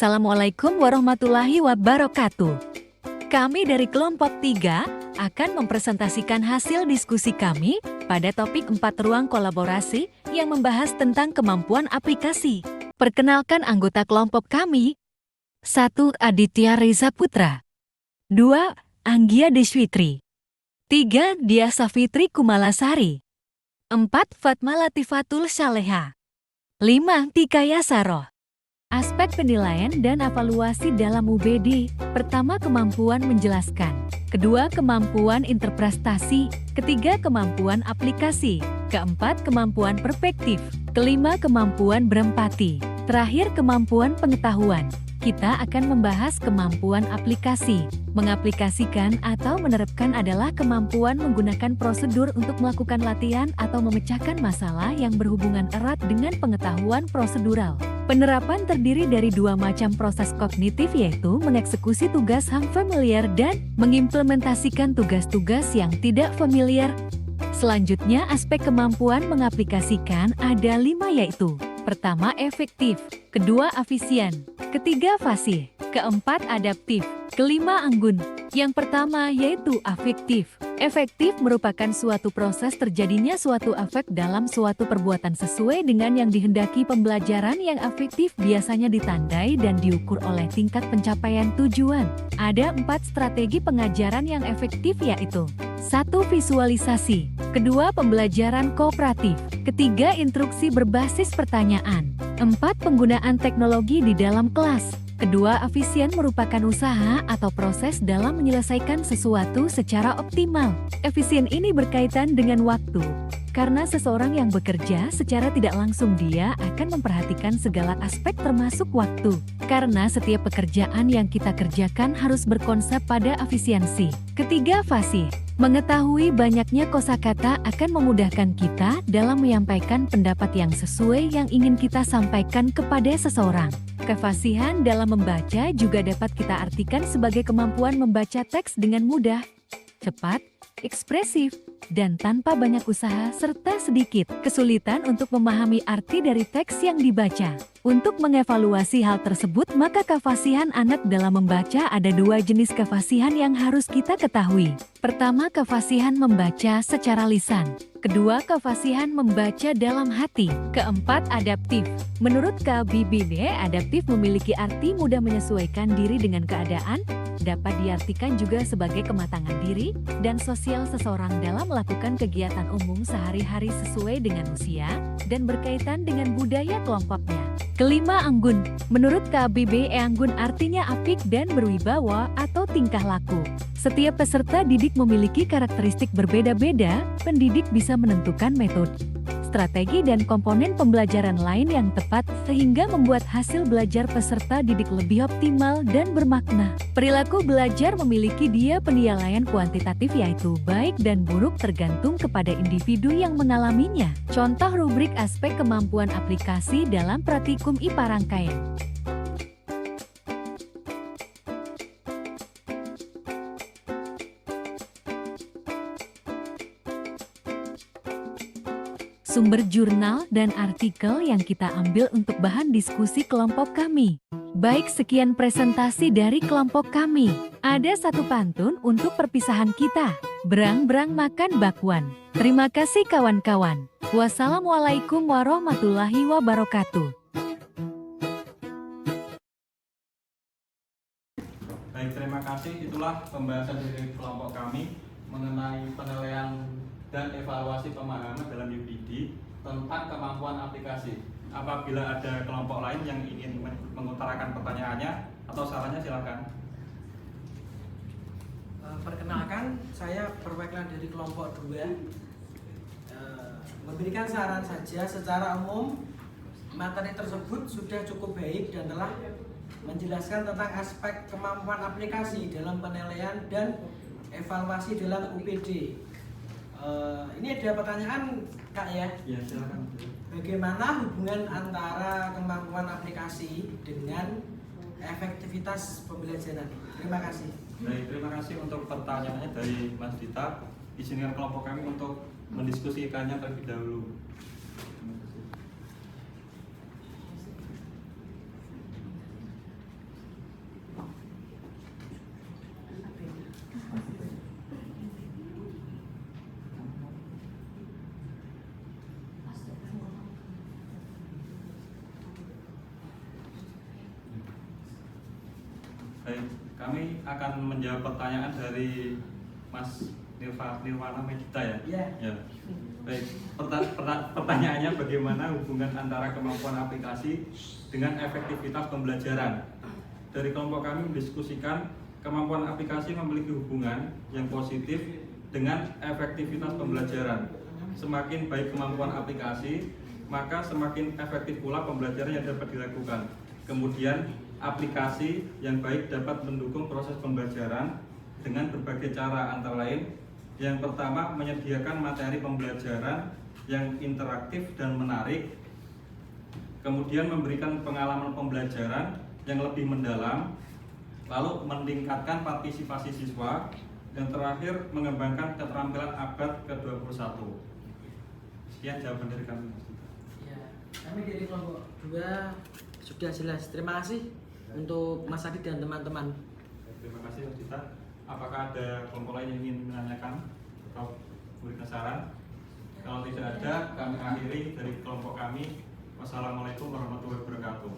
Assalamualaikum warahmatullahi wabarakatuh. Kami dari kelompok 3 akan mempresentasikan hasil diskusi kami pada topik 4 ruang kolaborasi yang membahas tentang kemampuan aplikasi. Perkenalkan anggota kelompok kami. 1. Aditya Reza Putra. 2. Anggia Deswitri. 3. Dia Safitri Kumalasari. 4. Fatma Latifatul Syaleha. 5. Tikaya Saroh. Aspek penilaian dan evaluasi dalam UBD. Pertama, kemampuan menjelaskan. Kedua, kemampuan interpretasi. Ketiga, kemampuan aplikasi. Keempat, kemampuan perspektif. Kelima, kemampuan berempati. Terakhir, kemampuan pengetahuan. Kita akan membahas kemampuan aplikasi. Mengaplikasikan atau menerapkan adalah kemampuan menggunakan prosedur untuk melakukan latihan atau memecahkan masalah yang berhubungan erat dengan pengetahuan prosedural. Penerapan terdiri dari dua macam proses kognitif, yaitu mengeksekusi tugas yang familiar dan mengimplementasikan tugas-tugas yang tidak familiar. Selanjutnya, aspek kemampuan mengaplikasikan ada 5, yaitu: pertama, efektif. Kedua, efisien. Ketiga, fasih. Keempat, adaptif. Kelima, anggun. Yang pertama yaitu afektif. Efektif merupakan suatu proses terjadinya suatu efek dalam suatu perbuatan sesuai dengan yang dihendaki. Pembelajaran yang efektif biasanya ditandai dan diukur oleh tingkat pencapaian tujuan. Ada 4 strategi pengajaran yang efektif, yaitu: 1. Visualisasi. Kedua, pembelajaran kooperatif. Ketiga, instruksi berbasis pertanyaan. 4. Penggunaan teknologi di dalam kelas. Kedua, efisien merupakan usaha atau proses dalam menyelesaikan sesuatu secara optimal. Efisien ini berkaitan dengan waktu. Karena seseorang yang bekerja secara tidak langsung, dia akan memperhatikan segala aspek termasuk waktu. Karena setiap pekerjaan yang kita kerjakan harus berkonsep pada efisiensi. Ketiga, fasih. Mengetahui banyaknya kosakata akan memudahkan kita dalam menyampaikan pendapat yang sesuai yang ingin kita sampaikan kepada seseorang. Kefasihan dalam membaca juga dapat kita artikan sebagai kemampuan membaca teks dengan mudah, cepat, ekspresif, dan tanpa banyak usaha serta sedikit kesulitan untuk memahami arti dari teks yang dibaca. Untuk mengevaluasi hal tersebut, maka kefasihan anak dalam membaca ada 2 jenis kefasihan yang harus kita ketahui. Pertama, kefasihan membaca secara lisan. Kedua, kefasihan membaca dalam hati. Keempat, adaptif. Menurut KBBD, adaptif memiliki arti mudah menyesuaikan diri dengan keadaan, dapat diartikan juga sebagai kematangan diri dan sosial seseorang dalam melakukan kegiatan umum sehari-hari sesuai dengan usia dan berkaitan dengan budaya kelompoknya. Kelima, anggun. Menurut KBBE, anggun artinya apik dan berwibawa atau tingkah laku. Setiap peserta didik memiliki karakteristik berbeda-beda. Pendidik bisa menentukan metode, strategi, dan komponen pembelajaran lain yang tepat sehingga membuat hasil belajar peserta didik lebih optimal dan bermakna. Perilaku belajar memiliki dia penilaian kuantitatif, yaitu baik dan buruk tergantung kepada individu yang mengalaminya. Contoh rubrik aspek kemampuan aplikasi dalam praktikum IPA rangkaian. Sumber jurnal dan artikel yang kita ambil untuk bahan diskusi kelompok kami. Baik, sekian presentasi dari kelompok kami. Ada 1 pantun untuk perpisahan kita. Berang-berang makan bakwan. Terima kasih kawan-kawan. Wassalamualaikum warahmatullahi wabarakatuh. Baik, terima kasih. Itulah pembahasan dari kelompok kami mengenai penilaian dan evaluasi pemahaman dalam UPD tentang kemampuan aplikasi. Apabila ada kelompok lain yang ingin mengutarakan pertanyaannya atau sarannya, silakan. Perkenalkan, saya perwakilan dari kelompok 2. Memberikan saran saja, secara umum materi tersebut sudah cukup baik dan telah menjelaskan tentang aspek kemampuan aplikasi dalam penilaian dan evaluasi dalam UPD. Ini ada pertanyaan, Kak, ya? Ya, silakan. Bagaimana hubungan antara kemampuan aplikasi dengan efektivitas pembelajaran? Terima kasih. Baik, terima kasih untuk pertanyaannya dari Mas Dita. Izinkan kelompok kami untuk mendiskusikannya terlebih dahulu. Baik, kami akan menjawab pertanyaan dari Mas Nirwana Medita ya. Iya. Ya. Baik, pertanyaannya bagaimana hubungan antara kemampuan aplikasi dengan efektivitas pembelajaran? Dari kelompok kami mendiskusikan kemampuan aplikasi memiliki hubungan yang positif dengan efektivitas pembelajaran. Semakin baik kemampuan aplikasi, maka semakin efektif pula pembelajaran yang dapat dilakukan. Kemudian, aplikasi yang baik dapat mendukung proses pembelajaran dengan berbagai cara, antara lain yang pertama menyediakan materi pembelajaran yang interaktif dan menarik, kemudian memberikan pengalaman pembelajaran yang lebih mendalam, lalu meningkatkan partisipasi siswa, dan terakhir mengembangkan keterampilan abad ke-21. Sekian jawaban dari kami, Mas Dita. Ya, kami dari kelompok 2 sudah jelas. Terima kasih untuk Mas Adi dan teman-teman. Terima kasih, Mas Dita. Apakah ada kelompok lain yang ingin menanyakan atau memberikan saran? Kalau tidak ada, kami akhiri dari kelompok kami. Wassalamualaikum warahmatullahi wabarakatuh.